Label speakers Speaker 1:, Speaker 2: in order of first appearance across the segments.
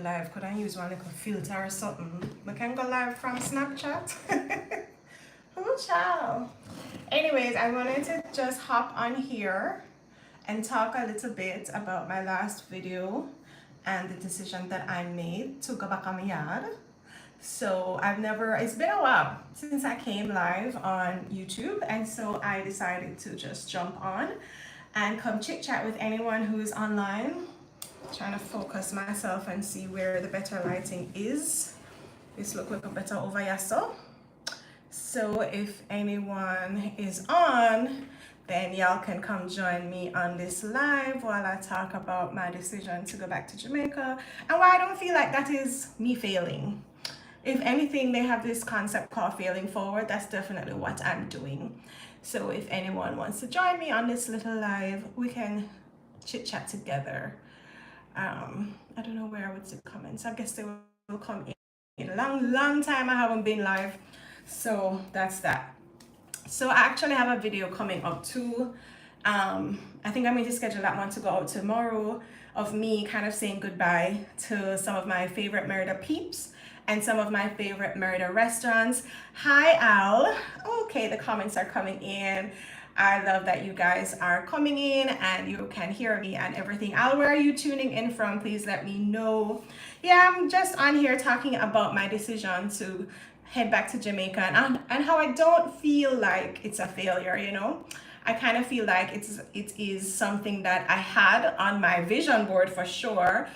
Speaker 1: live. Could I use one little filter or something? We can go live from Snapchat. Oh, child. Anyways, I wanted to just hop on here and talk a little bit about my last video and the decision that I made to go back on my yard. So it's been a while since I came live on YouTube, and so I decided to just jump on and come chit chat with anyone who's online. Trying to focus myself and see where the better lighting is. This look like a better over here, so if anyone is on, then y'all can come join me on this live while I talk about my decision to go back to Jamaica and why I don't feel like that is me failing. If anything, they have this concept called failing forward. That's definitely what I'm doing. So if anyone wants to join me on this little live, we can chit chat together. I don't know where I would see comments. I guess they will come in. Long time I haven't been live. So that's that. So I actually have a video coming up too. I think I'm going to schedule that one to go out tomorrow, of me kind of saying goodbye to some of my favorite Merida peeps and some of my favorite Merida restaurants. Hi, Al. Okay, the comments are coming in. I love that you guys are coming in and you can hear me and everything. Al, where are you tuning in from? Please let me know. Yeah, I'm just on here talking about my decision to head back to Jamaica and how I don't feel like it's a failure, you know? I kind of feel like it is something that I had on my vision board for sure.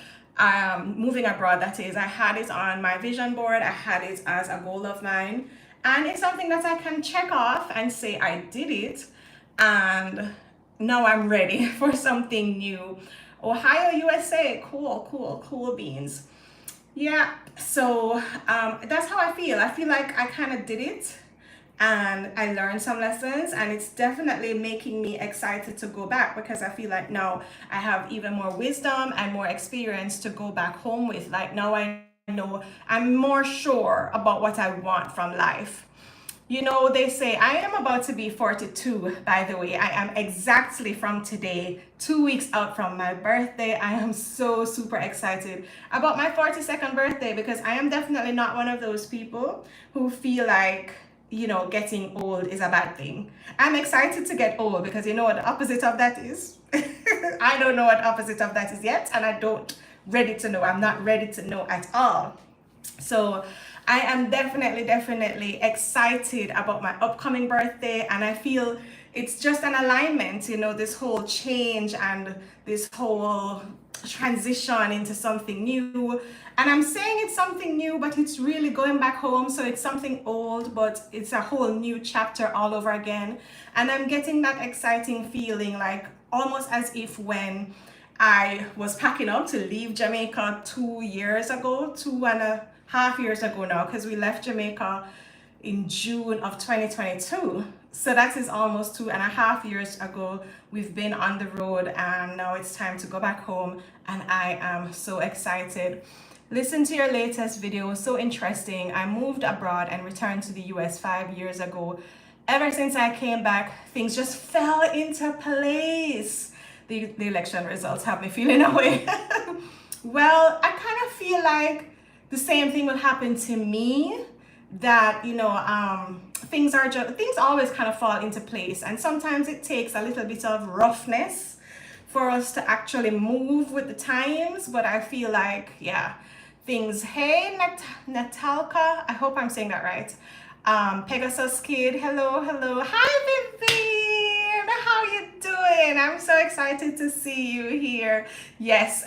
Speaker 1: Moving abroad, that is. I had it on my vision board. I had it as a goal of mine. And it's something that I can check off and say I did it. And now I'm ready for something new. Ohio, USA, cool beans. Yeah, so that's how I feel. I feel like I kind of did it and I learned some lessons, and it's definitely making me excited to go back because I feel like now I have even more wisdom and more experience to go back home with. Like now I know I'm more sure about what I want from life. You know, they say I am about to be 42, by the way. I am exactly from today, 2 weeks out from my birthday. I am so super excited about my 42nd birthday because I am definitely not one of those people who feel like, you know, getting old is a bad thing. I'm excited to get old because you know what the opposite of that is? I don't know what opposite of that is yet, and I don't ready to know. I'm not ready to know at all. So I am definitely excited about my upcoming birthday, and I feel it's just an alignment, you know, this whole change and this whole transition into something new. And I'm saying it's something new, but it's really going back home. So it's something old, but it's a whole new chapter all over again. And I'm getting that exciting feeling, like almost as if when I was packing up to leave Jamaica 2 years ago, 2.5 years ago now, because we left Jamaica in June of 2022. So that is almost 2.5 years ago. We've been on the road and now it's time to go back home, and I am so excited. Listen to your latest video, so interesting. I moved abroad and returned to the US 5 years ago. Ever since I came back, things just fell into place. The election results have me feeling away. Well, I kind of feel like the same thing will happen to me, that, you know, things always kind of fall into place, and sometimes it takes a little bit of roughness for us to actually move with the times. But I feel like, yeah, things. Hey, Natalka, I hope I'm saying that right. Pegasus Kid, hello. Hi, Vivian, how you doing? I'm so excited to see you here. Yes.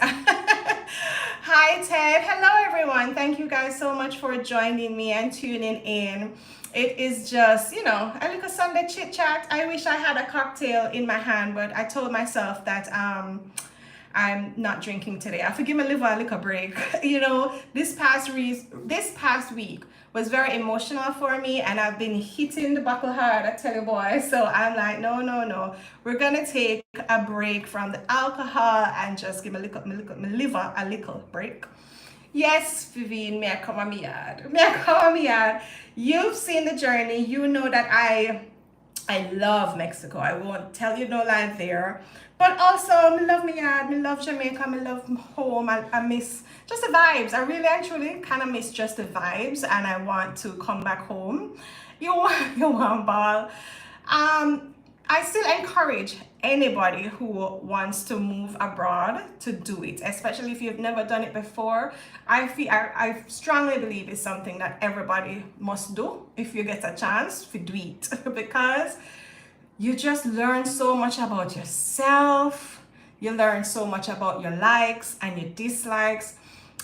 Speaker 1: Hi, Ted. Hello, everyone. Thank you guys so much for joining me and tuning in. It is just, you know, a little Sunday chit chat. I wish I had a cocktail in my hand, but I told myself that I'm not drinking today. I forgive my liver a little break. You know, this past week was very emotional for me, and I've been hitting the buckle hard, I tell you, boy. So I'm like, no. We're gonna take a break from the alcohol and just give my liver a little break. Yes, Vivian, may I come on my yard? You've seen the journey. You know that I I love Mexico. I won't tell you no lie there. But also, I love my yard. I love Jamaica. I love home. I miss just the vibes. I really actually kind of miss just the vibes, and I want to come back home. You want ball. I still encourage anybody who wants to move abroad to do it, especially if you've never done it before. I strongly believe it's something that everybody must do if you get a chance to do it because you just learn so much about yourself. You learn so much about your likes and your dislikes,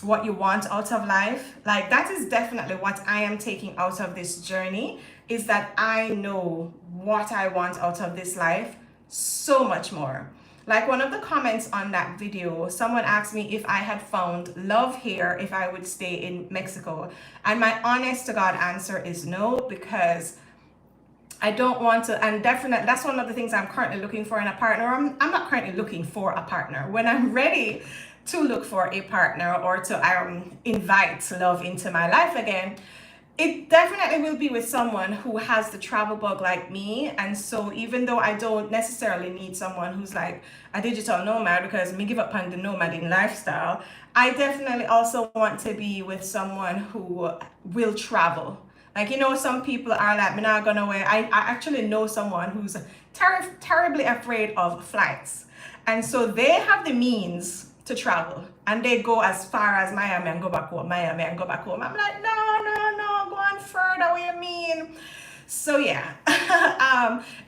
Speaker 1: what you want out of life. Like that is definitely what I am taking out of this journey, is that I know what I want out of this life so much more. Like one of the comments on that video, someone asked me if I had found love here if I would stay in Mexico. And my honest to God answer is no, because I don't want to, and definitely that's one of the things I'm currently looking for in a partner. I'm not currently looking for a partner. When I'm ready to look for a partner or to invite love into my life again, it definitely will be with someone who has the travel bug like me. And so even though I don't necessarily need someone who's like a digital nomad, because me give up on the nomading lifestyle, I definitely also want to be with someone who will travel. Like, you know, some people are like, me not gonna wear. I actually know someone who's terribly afraid of flights. And so they have the means to travel and they go as far as Miami and go back home, Miami and go back home. I'm like, no, go on further, what you mean? So yeah,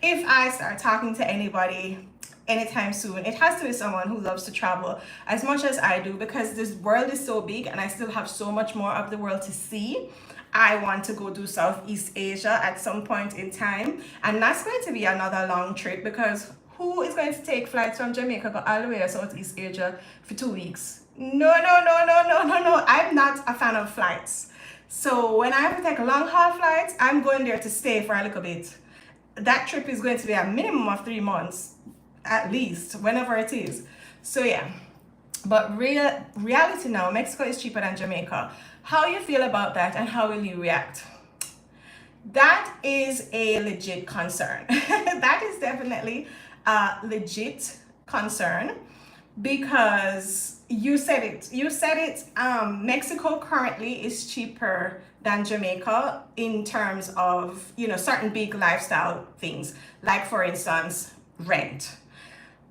Speaker 1: if I start talking to anybody anytime soon, it has to be someone who loves to travel as much as I do, because this world is so big and I still have so much more of the world to see. I want to go do Southeast Asia at some point in time, and that's going to be another long trip, because who is going to take flights from Jamaica go all the way to Southeast Asia for 2 weeks? No. I'm not a fan of flights. So when I have to take a long haul flight, I'm going there to stay for a little bit. That trip is going to be a minimum of 3 months, at least, whenever it is. So yeah, but reality now, Mexico is cheaper than Jamaica. How you feel about that and how will you react? That is a legit concern. That is definitely a legit concern, because you said it. Mexico currently is cheaper than Jamaica in terms of, you know, certain big lifestyle things, like for instance, rent.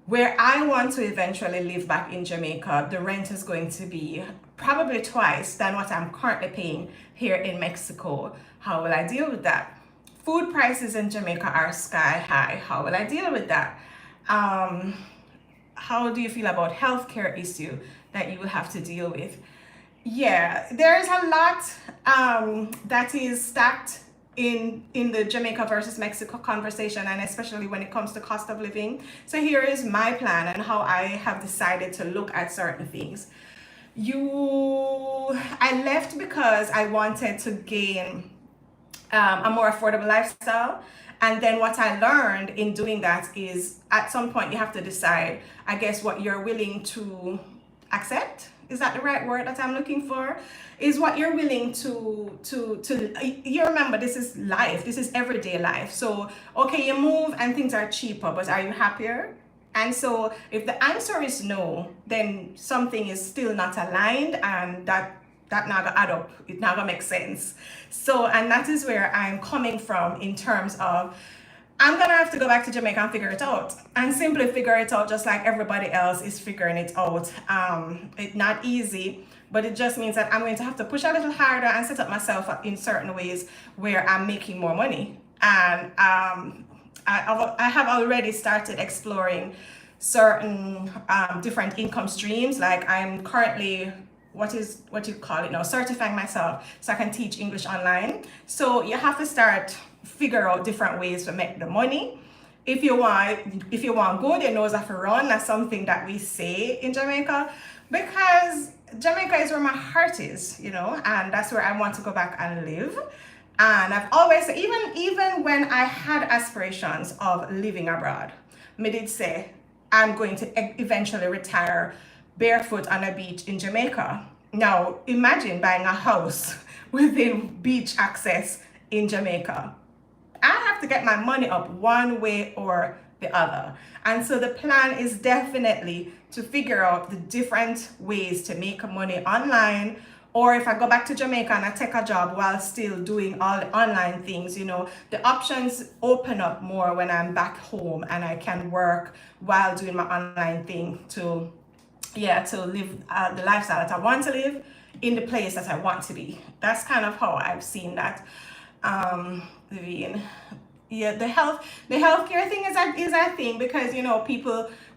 Speaker 1: Where I want to eventually live back in Jamaica, the rent is going to be probably twice than what I'm currently paying here in Mexico. How will I deal with that? Food prices in Jamaica are sky high. How will I deal with that? How do you feel about healthcare issue that you will have to deal with? Yeah, there's a lot that is stacked in the Jamaica versus Mexico conversation, and especially when it comes to cost of living. So here is my plan and how I have decided to look at certain things. I left because I wanted to gain a more affordable lifestyle. And then what I learned in doing that is at some point you have to decide, I guess, what you're willing to accept. Is that the right word that I'm looking for? Is what you're willing to you remember, this is life, this is everyday life. So okay, you move and things are cheaper, but are you happier? And so if the answer is no, then something is still not aligned, and that not gonna add up. It not gonna make sense. So, and that is where I'm coming from in terms of, I'm gonna have to go back to Jamaica and figure it out, and simply figure it out just like everybody else is figuring it out. It's not easy, but it just means that I'm going to have to push a little harder and set up myself up in certain ways where I'm making more money. And I have already started exploring certain different income streams. Like I'm currently, what you call it now, certifying myself so I can teach English online. So you have to start figure out different ways to make the money. If you want good, your nose have to run. That's something that we say in Jamaica, because Jamaica is where my heart is, you know, and that's where I want to go back and live. And I've always, even when I had aspirations of living abroad, me did say I'm going to eventually retire barefoot on a beach in Jamaica. Now imagine buying a house within beach access in Jamaica. I have have to get my money up one way or the other. And so the plan is definitely to figure out the different ways to make money online, or if I go back to Jamaica and I take a job while still doing all the online things, you know, the options open up more when I'm back home and I can work while doing my online thing to live the lifestyle that I want to live in the place that I want to be. That's kind of how I've seen that. Vivian. Yeah, the healthcare thing is a thing, because you know,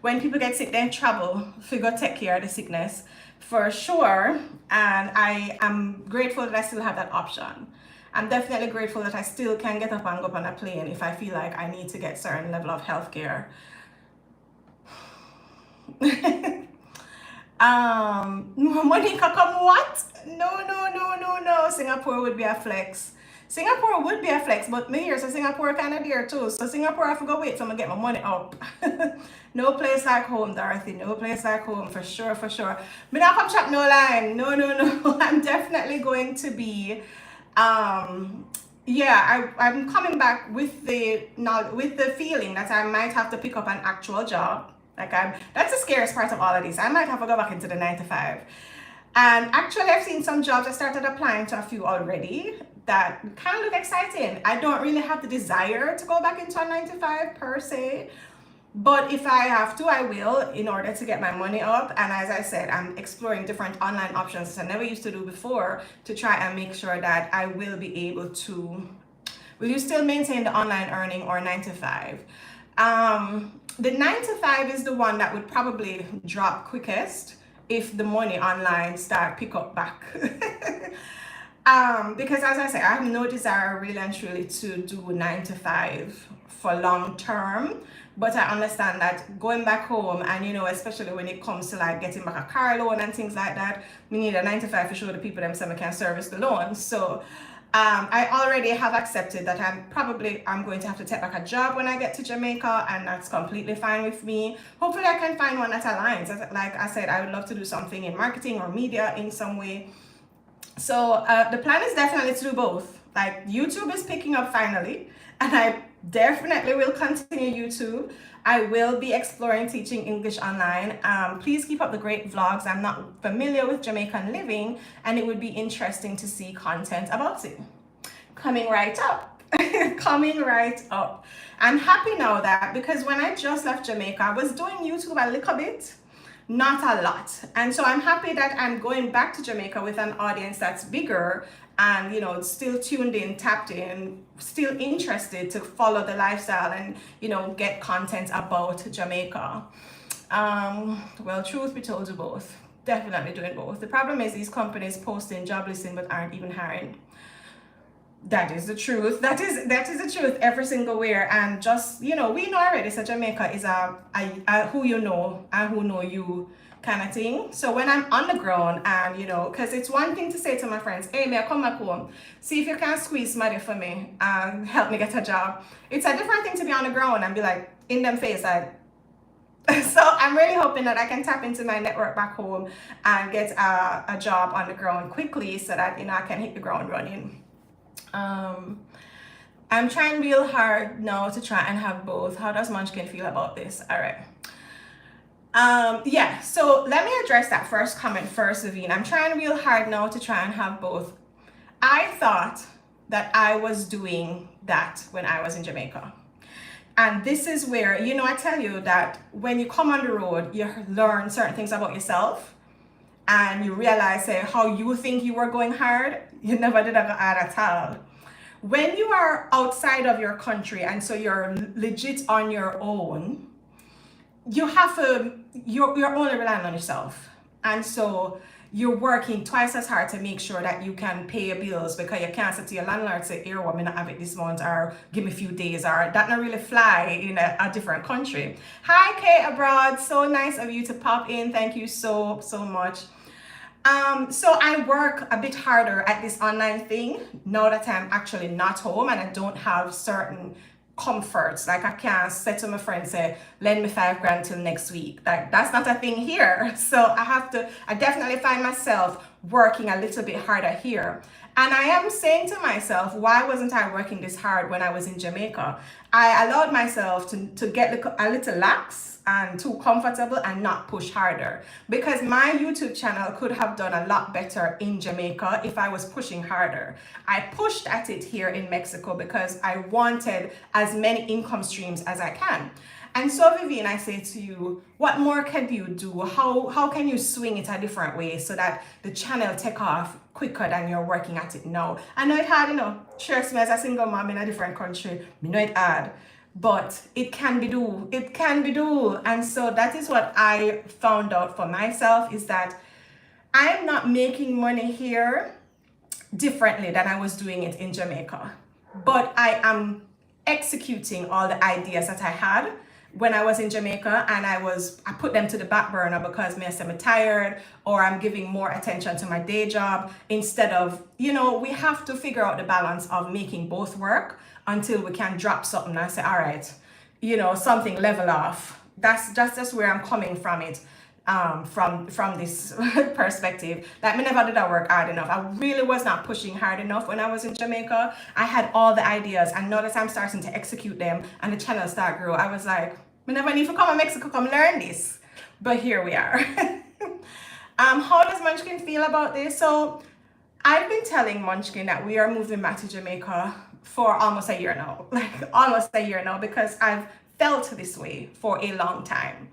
Speaker 1: when people get sick, they travel to go take care of the sickness for sure. And I am grateful that I still have that option. I'm definitely grateful that I still can get up and go up on a plane if I feel like I need to get certain level of healthcare. Monica, come what? No. Singapore would be a flex. Singapore would be a flex, but me here, so Singapore kind of there too. So Singapore, I have to go wait till I get my money up. No place like home, Dorothy. No place like home, for sure, for sure. Me not come chat no line. No. I'm definitely going to be, I'm coming back with the feeling that I might have to pick up an actual job. That's the scariest part of all of this. I might have to go back into the 9 to 5. And actually, I've seen some jobs. I started applying to a few already that kind of look exciting. I don't really have the desire to go back into a 9 to 5 per se, but if I have to, I will, in order to get my money up. And as I said, I'm exploring different online options that I never used to do before, to try and make sure that I will be able to, will you still maintain the online earning or 9 to 5? The 9 to 5 is the one that would probably drop quickest if the money online start pick up back. Because as I say, I have no desire really and truly to do 9 to 5 for long term. But I understand that going back home, and you know, especially when it comes to like getting back a car loan and things like that, we need a 9 to 5 to show the people themselves we can service the loan. So I already have accepted that I'm going to have to take back a job when I get to Jamaica, and that's completely fine with me. Hopefully I can find one that aligns. Like I said, I would love to do something in marketing or media in some way. So the plan is definitely to do both. Like, YouTube is picking up finally, and I definitely will continue YouTube. I will be exploring teaching English online. Please keep up the great vlogs. I'm not familiar with Jamaican living, and it would be interesting to see content about it. Coming right up. Coming right up. I'm happy now that, because when I just left Jamaica, I was doing YouTube a little bit, not a lot. And so I'm happy that I'm going back to Jamaica with an audience that's bigger and, you know, still tuned in, tapped in, still interested to follow the lifestyle and, you know, get content about Jamaica. Well, truth be told, do both. Definitely doing both. The problem is these companies posting job listing but aren't even hiring. That is the truth. That is the truth every single where. And just, you know, we know already, so Jamaica is a who you know and who know you kind of thing. So when I'm on the ground, and you know, because it's one thing to say to my friends, hey, may I come back home, see if you can squeeze money for me and help me get a job. It's a different thing to be on the ground and be like in them face like. So I'm really hoping that I can tap into my network back home and get a job on the ground quickly, so that, you know, I can hit the ground running. I'm trying real hard now to try and have both. How does Munchkin feel about this? All right. Yeah, so let me address that first comment first, Vivian. I'm trying real hard now to try and have both. I thought that I was doing that when I was in Jamaica. And this is where, you know, I tell you that when you come on the road, you learn certain things about yourself, and you realize, say, how you think you were going hard, you never did go hard at all. When you are outside of your country, and so you're legit on your own, you have to, you're only relying on yourself. And so you're working twice as hard to make sure that you can pay your bills, because you can't say to your landlord, say, here, well, I not have it this month, or give me a few days, or that not really fly in a different country. Hi, Kay Abroad. So nice of you to pop in. Thank you so much. So I work a bit harder at this online thing now that I'm actually not home and I don't have certain comforts. Like, I can't say to my friend, say, lend me $5 grand till next week. Like, that's not a thing here. So I definitely find myself working a little bit harder here. And I am saying to myself, why wasn't I working this hard when I was in Jamaica? I allowed myself to get a little lax and too comfortable and not push harder, because my YouTube channel could have done a lot better in Jamaica if I was pushing harder. I pushed at it here in Mexico because I wanted as many income streams as I can. And so, Vivian, I say to you, what more can you do? How can you swing it a different way so that the channel take off quicker than you're working at it now? I know it's hard, you know. Stress me as a single mom in a different country. Me know it's hard, but it can be do. It can be do. And so that is what I found out for myself, is that I'm not making money here differently than I was doing it in Jamaica, but I am executing all the ideas that I had when I was in Jamaica, and I put them to the back burner because I'm tired, or I'm giving more attention to my day job instead of, you know, we have to figure out the balance of making both work until we can drop something and say, all right, you know, something level off. That's where I'm coming from it. From this perspective, that me never did I work hard enough. I really was not pushing hard enough when I was in Jamaica. I had all the ideas, and now that I'm starting to execute them and the channel start grow, I was like, me never need to come to Mexico, come learn this. But here we are. How does Munchkin feel about this? So I've been telling Munchkin that we are moving back to Jamaica for almost a year now, because I've felt this way for a long time.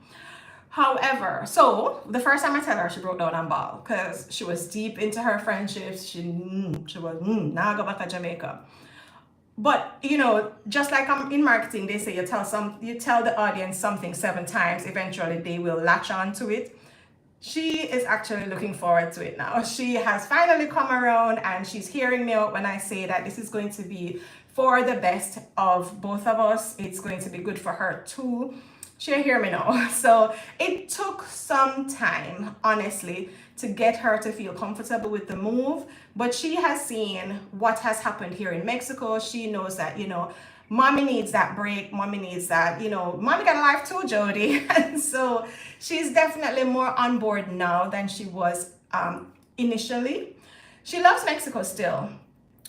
Speaker 1: However, so the first time I tell her, she broke down and bawled because she was deep into her friendships. She was now go back to Jamaica. But you know, just like in marketing, they say you tell the audience something 7 times, eventually they will latch on to it. She is actually looking forward to it now. She has finally come around, and she's hearing me out when I say that this is going to be for the best of both of us. It's going to be good for her too. She hear me now. So it took some time, honestly, to get her to feel comfortable with the move, but she has seen what has happened here in Mexico. She knows that, you know, mommy needs that break. Mommy needs that, you know, mommy got a life too, Jody. And so she's definitely more on board now than she was initially. She loves Mexico still,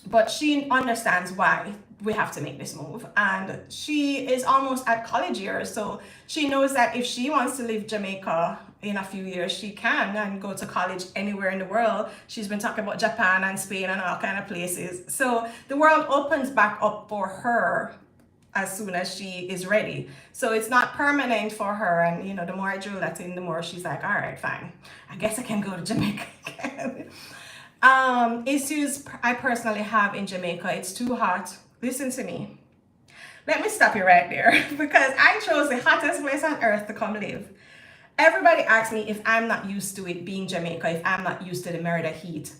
Speaker 1: but she understands why we have to make this move. And she is almost at college years, so she knows that if she wants to leave Jamaica in a few years, she can, and go to college anywhere in the world. She's been talking about Japan and Spain and all kind of places. So the world opens back up for her as soon as she is ready. So it's not permanent for her. And you know, the more I drill that in, the more she's like, all right, fine, I guess I can go to Jamaica again. Issues I personally have in Jamaica: it's too hot. Listen to me. Let me stop you right there because I chose the hottest place on earth to come live. Everybody asks me if I'm not used to it being Jamaica, if I'm not used to the Merida heat.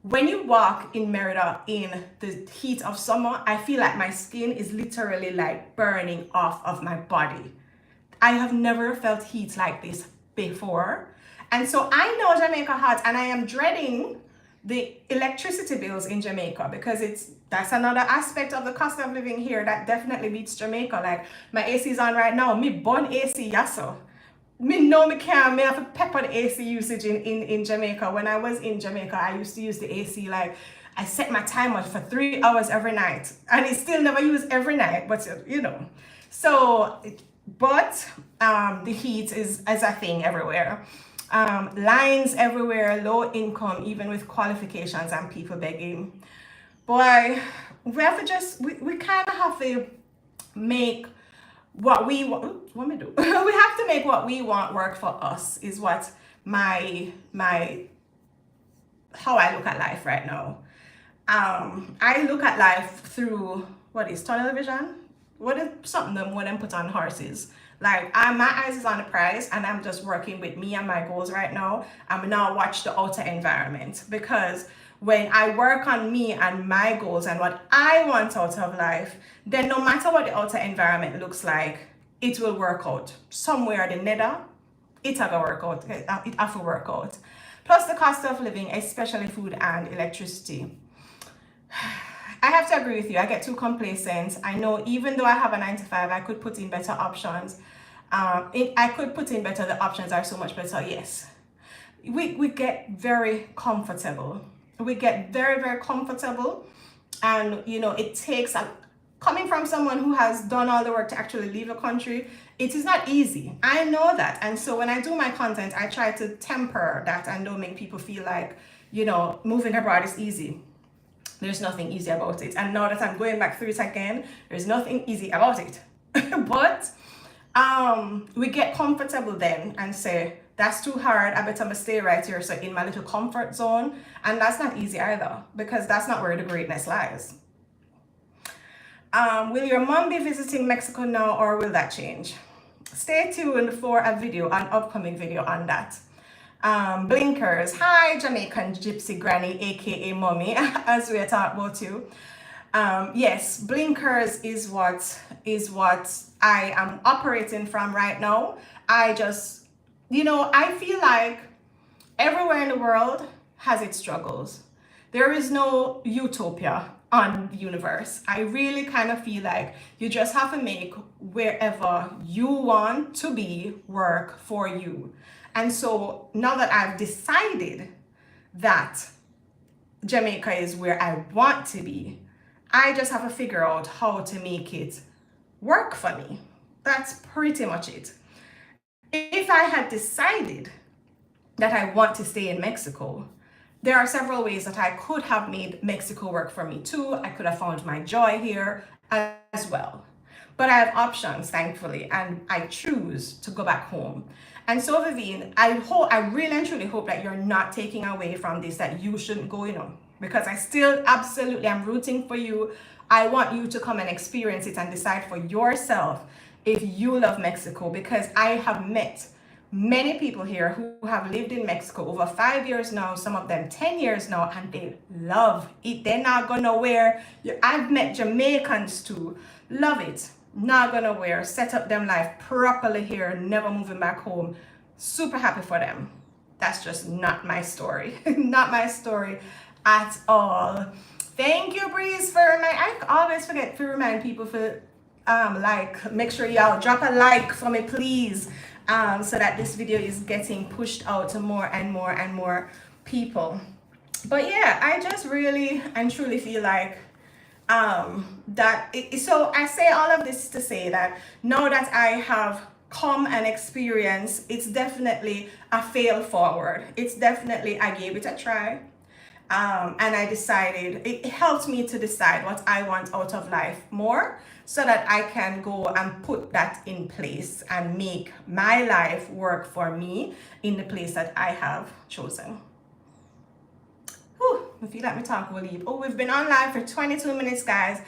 Speaker 1: When you walk in Merida in the heat of summer, I feel like my skin is literally like burning off of my body. I have never felt heat like this before. And so I know Jamaica hot, and I am dreading the electricity bills in Jamaica, because that's another aspect of the cost of living here that definitely beats Jamaica. Like, my AC is on right now, me burn AC yasso. Me know me can't, me have to pepper the AC usage in Jamaica. When I was in Jamaica, I used to use the AC, like, I set my timer for 3 hours every night, and it still never used every night, but you know. So, but the heat is a thing everywhere. Lines everywhere, low income, even with qualifications, and people begging. Boy, we have to just, we kind of have to make what we want. What me do? We have to make what we want work for us, is what how I look at life right now. I look at life through, what is tunnel vision? What is something them when them put on horses? Like, my eyes is on the prize, and I'm just working with me and my goals right now. I'm now watch the outer environment, because when I work on me and my goals and what I want out of life, then no matter what the outer environment looks like, it will work out. Somewhere the nether, it have to work out. It have to work out. Plus the cost of living, especially food and electricity. I have to agree with you. I get too complacent. I know even though I have a 9 to 5, I could put in better options. I could put in better. The options are so much better, yes. we get very comfortable. We get very, very comfortable. And, you know, it takes coming from someone who has done all the work to actually leave a country, it is not easy. I know that. And so when I do my content, I try to temper that and don't make people feel like, you know, moving abroad is easy. There's nothing easy about it. And now that I'm going back through it again, there's nothing easy about it. But we get comfortable then and say, that's too hard, I better stay right here, so in my little comfort zone. And that's not easy either, because that's not where the greatness lies. Will your mom be visiting Mexico now, or will that change? Stay tuned for a video, an upcoming video on that. Blinkers, hi Jamaican Gypsy Granny, aka Mommy, as we are talking about you. Yes, blinkers is what I am operating from right now. I just, you know, I feel like everywhere in the world has its struggles. There is no utopia on the universe. I really kind of feel like you just have to make wherever you want to be work for you. And so now that I've decided that Jamaica is where I want to be, I just have to figure out how to make it work for me. That's pretty much it. If I had decided that I want to stay in Mexico, there are several ways that I could have made Mexico work for me too. I could have found my joy here as well. But I have options, thankfully, and I choose to go back home. And so, Vivian, I really and truly hope that you're not taking away from this, that you shouldn't go, you know, because I still absolutely am rooting for you. I want you to come and experience it and decide for yourself if you love Mexico, because I have met many people here who have lived in Mexico over 5 years now, some of them 10 years now, and they love it. They're not going nowhere. I've met Jamaicans too, love it, not going nowhere, set up them life properly here, never moving back home. Super happy for them. That's just not my story. Not my story at all. Thank you, Breeze, for I always forget to remind people for like, make sure y'all drop a like for me, please, so that this video is getting pushed out to more and more and more people. But yeah, I just really and truly feel like so I say all of this to say that now that I have come and experience, it's definitely a fail forward. It's definitely, I gave it a try. And I decided, it helped me to decide what I want out of life more, so that I can go and put that in place and make my life work for me in the place that I have chosen. Whew, I feel like me talk will leave. Oh, we've been on live for 22 minutes, guys.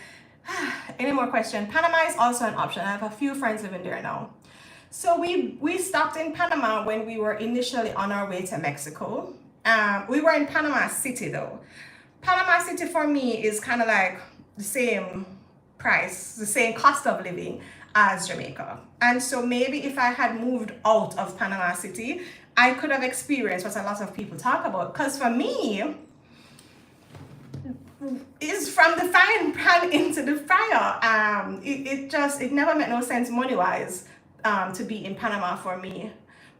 Speaker 1: Any more questions? Panama is also an option. I have a few friends living there now. So we stopped in Panama when we were initially on our way to Mexico. We were in Panama City though. Panama City for me is kind of like the same price, the same cost of living as Jamaica. And so maybe if I had moved out of Panama City, I could have experienced what a lot of people talk about. Because for me, it's from the frying pan into the fryer. It never made no sense money-wise to be in Panama for me.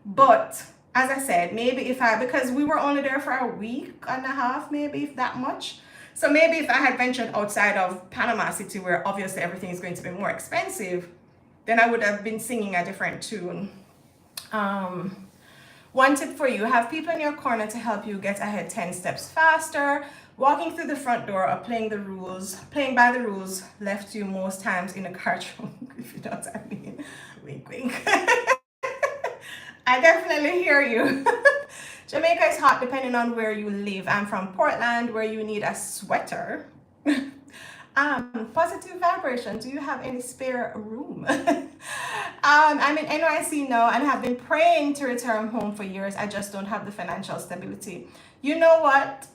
Speaker 1: But as I said, maybe because we were only there for a week and a half, maybe if that much. So maybe if I had ventured outside of Panama City, where obviously everything is going to be more expensive, then I would have been singing a different tune. One tip for you, have people in your corner to help you get ahead 10 steps faster. Walking through the front door or playing by the rules left you most times in a car trunk, if you know what I mean. Wink, wink. I definitely hear you. Jamaica is hot depending on where you live. I'm from Portland, where you need a sweater. Positive vibration. Do you have any spare room? I'm in NYC now and have been praying to return home for years. I just don't have the financial stability. You know what?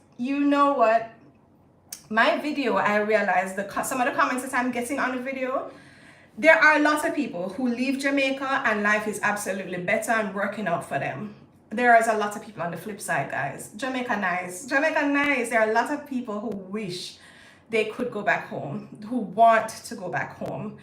Speaker 1: My video, I realized some of the comments that I'm getting on the video, there are a lot of people who leave Jamaica and life is absolutely better and working out for them. There is a lot of people on the flip side, guys. Jamaica nice. There are a lot of people who wish they could go back home, who want to go back home.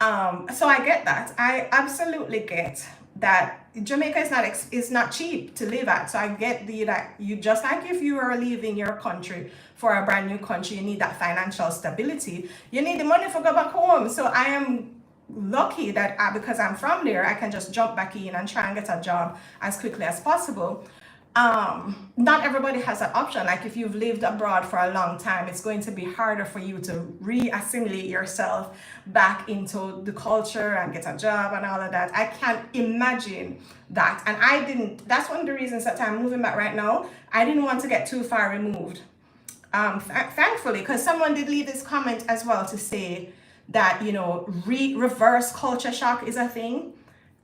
Speaker 1: So I get that. I absolutely get that Jamaica is not cheap to live at. So I get that you, just like if you are leaving your country for a brand new country, you need that financial stability. You need the money for go back home. So I am lucky that because I'm from there, I can just jump back in and try and get a job as quickly as possible. Not everybody has that option. Like if you've lived abroad for a long time, it's going to be harder for you to re-assimilate yourself back into the culture and get a job and all of that. I can't imagine that. And that's one of the reasons that I'm moving back right now. I didn't want to get too far removed. Thankfully, because someone did leave this comment as well to say that, you know, reverse culture shock is a thing.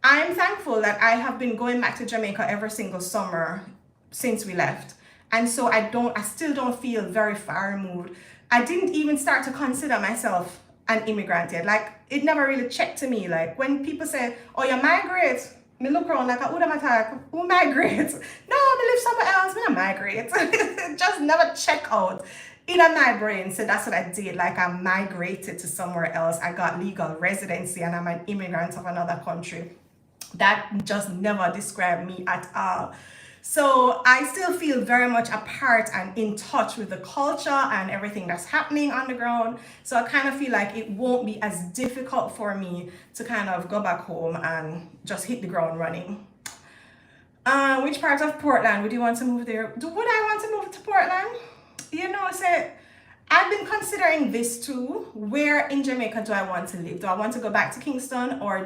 Speaker 1: I'm thankful that I have been going back to Jamaica every single summer since we left. And so I still don't feel very far removed. I didn't even start to consider myself an immigrant yet. Like, it never really checked to me. Like, when people say, oh, you migrate, me look around like, who migrate? No, me live somewhere else, me not migrate. Just never check out. In my brain, so that's what I did. Like, I migrated to somewhere else. I got legal residency and I'm an immigrant of another country. That just never described me at all. So I still feel very much a part and in touch with the culture and everything that's happening on the ground. So I kind of feel like it won't be as difficult for me to kind of go back home and just hit the ground running. Which part of Portland would you want to move there? Would I want to move to Portland? You know, say, I've been considering this too. Where in Jamaica do I want to live? Do I want to go back to Kingston, or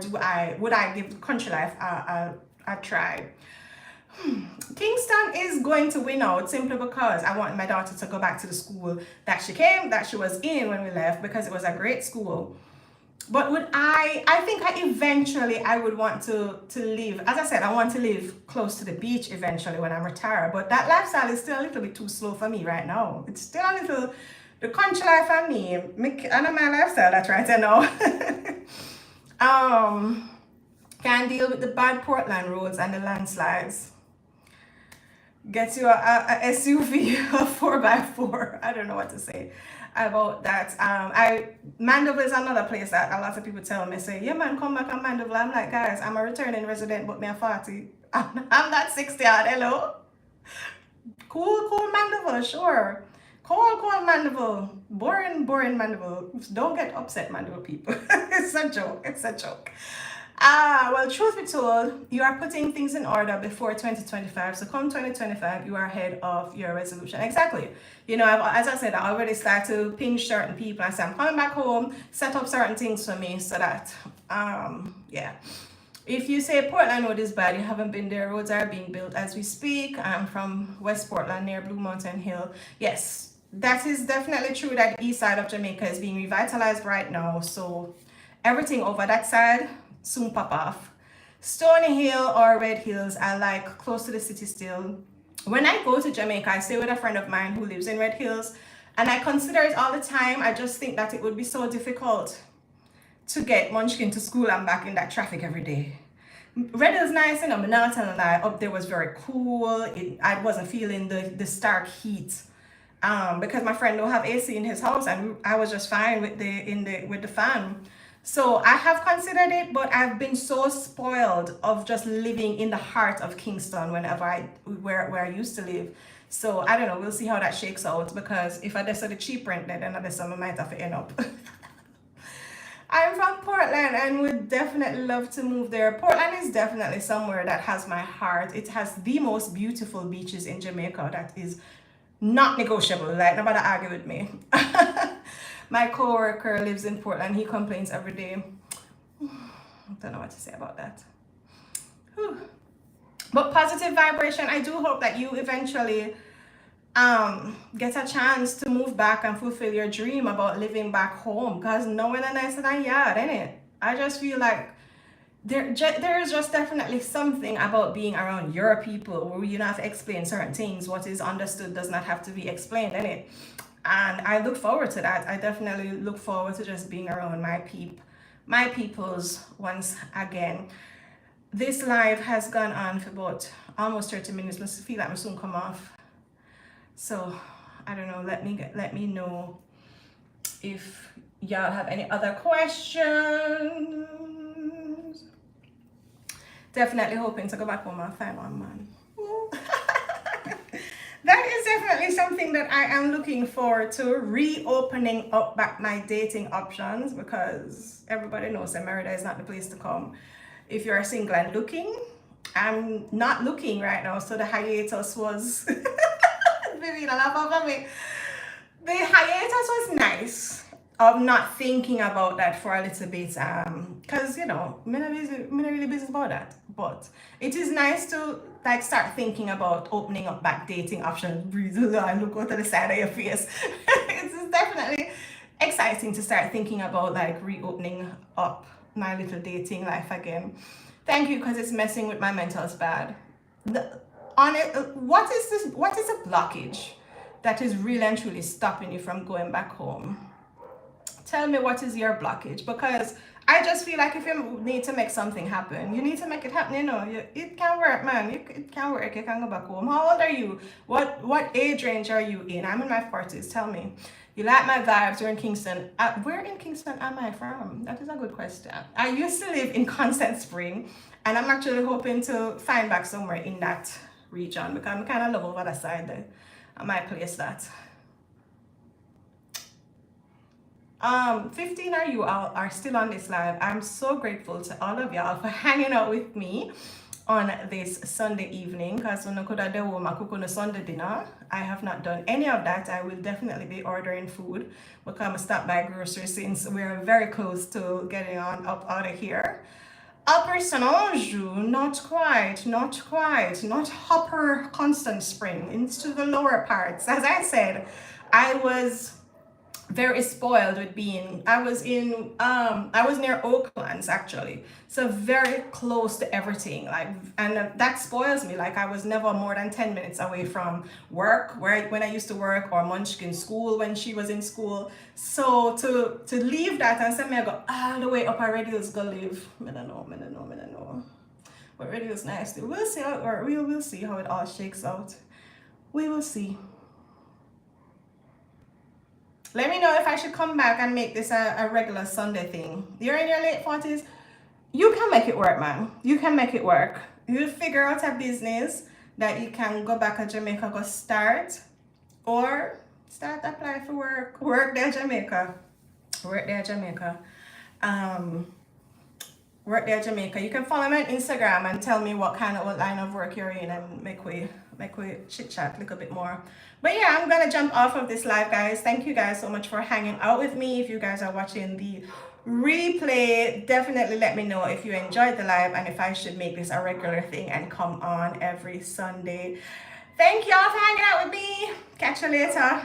Speaker 1: would I give country life a try? Kingston is going to win out simply because I want my daughter to go back to the school that she was in when we left, because it was a great school. But I think eventually I would want to live, as I said, I want to live close to the beach eventually when I'm retired. But that lifestyle is still a little bit too slow for me right now. It's still a little, the country life for me, I know my lifestyle, that's right, I know. Can't deal with the bad Portland roads and the landslides. Get you a SUV, a 4x4. I don't know what to say about that. Mandeville is another place that a lot of people tell me, say, yeah man, come back on Mandeville. I'm like, guys, I'm a returning resident, but me a 40. I'm not 60 yard, hello? Cool Mandeville, sure. Cool Mandeville. Boring Mandeville. Don't get upset, Mandeville people. It's a joke. Well, truth be told, you are putting things in order before 2025. So come 2025, you are ahead of your resolution. Exactly. You know, as I said, I already started to pinch certain people. I said, I'm coming back home, set up certain things for me so that, yeah. If you say Portland Road is bad, you haven't been there. Roads are being built as we speak. I'm from West Portland near Blue Mountain Hill. Yes, that is definitely true that the east side of Jamaica is being revitalized right now. So everything over that side soon pop off. Stony Hill or Red Hills, I like close to the city still. When I go to Jamaica, I stay with a friend of mine who lives in Red Hills, and I consider it all the time. I just think that it would be so difficult to get Munchkin to school and back in that traffic every day. Red Hills nice, you know, but not telling lie, up there was very cool. I wasn't feeling the stark heat. Because my friend don't have AC in his house, and I was just fine with the fan. So I have considered it, but I've been so spoiled of just living in the heart of Kingston where I used to live. So I don't know, we'll see how that shakes out, because if I decide the cheap rent, then I decide I might have to end up. I'm from Portland and would definitely love to move there. Portland is definitely somewhere that has my heart. It has the most beautiful beaches in Jamaica. That is not negotiable. Like, nobody argue with me. My coworker lives in Portland. He complains every day. I don't know what to say about that. Whew. But positive vibration. I do hope that you eventually get a chance to move back and fulfill your dream about living back home. Because nowhere nicer than yard, innit? I just feel like there is just definitely something about being around your people where you don't have to explain certain things. What is understood does not have to be explained, innit? And I look forward to that. I definitely look forward to just being around my peoples once again. This live has gone on for about almost 30 minutes. I feel like I'm soon come off. So I don't know. Let me know if y'all have any other questions. Definitely hoping to go back home and find one man. That is definitely something that I am looking forward to, reopening up back my dating options, because everybody knows that Merida is not the place to come if you're single and looking. I'm not looking right now, so the hiatus was maybe a lot of me. The hiatus was nice of not thinking about that for a little bit, because you know, I'm not really busy about that, but it is nice to like start thinking about opening up back dating options. Breathe and look out to the side of your face. It's definitely exciting to start thinking about like reopening up my little dating life again. Thank you, because it's messing with my mentals bad. On it, what is this? What is a blockage that is really and truly stopping you from going back home? Tell me, what is your blockage? Because I just feel like if you need to make something happen, you need to make it happen. You know, it can work, man. It can work. You can go back home. How old are you? What age range are you in? I'm in my 40s. Tell me. You like my vibes? You're in Kingston. Where in Kingston am I from? That is a good question. I used to live in Constant Spring, and I'm actually hoping to find back somewhere in that region, because I'm kind of love over that side there. I might place that. 15 of you all are still on this live. I'm so grateful to all of y'all for hanging out with me on this Sunday evening, because when I could have done my cook on a Sunday dinner, I have not done any of that. I will definitely be ordering food, because I'm stop by groceries since we're very close to getting on up out of here. Upper St. Anjou, not quite, not Upper Constant Spring, into the lower parts. As I said, I was very spoiled with being, I was near Oaklands actually, so very close to everything, like, and that spoils me. Like, I was never more than 10 minutes away from work, when I used to work, or Munchkin school when she was in school. So to leave that and send me, I go all the way up already is go live. I don't know. But really was nice. We'll see how, or we will see how it all shakes out. We will see. Let me know if I should come back and make this a regular Sunday thing. You're in your late 40s. You can make it work, man. You can make it work. You'll figure out a business that you can go back to Jamaica, go start, or start apply for work. Work there, Jamaica. Work there, Jamaica. Work there, Jamaica. You can follow me on Instagram and tell me what line of work you're in, and make we chit chat a little bit more. But yeah, I'm gonna jump off of this live, guys. Thank you guys so much for hanging out with me. If you guys are watching the replay, definitely let me know if you enjoyed the live and if I should make this a regular thing and come on every Sunday. Thank y'all for hanging out with me. Catch you later.